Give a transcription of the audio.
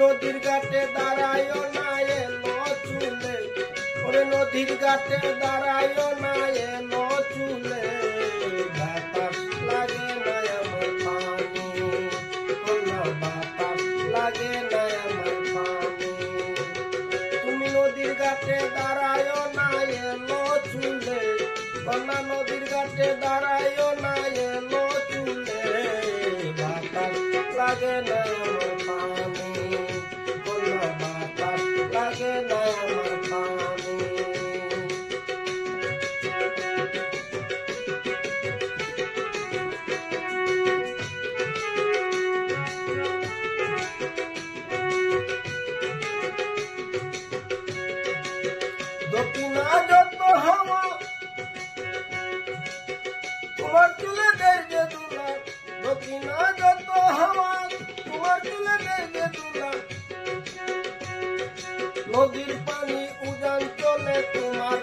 নদীর ঘাটে দাঁড়াইও না এলো চুলে, ওরে নদীর ঘাটে দাঁড়াইও না এলো চুলে, বাতাস লাগে না আমার পানি, কোনো বাতাস লাগে না আমার পানি। তুমি নদীর ঘাটে দাঁড়াইও না এলো চুলে, কন্যা নদীর ঘাটে দাঁড়াইও না এলো চুলে, বাতাস লাগে না আমার পানি, কোনো বাতাস লাগে না আমার পানি। দক্ষিণা যত হাওয়া তোমার চুলে দেয় যে দুলা, দক্ষিণা যত হাওয়া তোমার চুলে দেয় যে দুলা, নদীর পানি উজান চলে তোমার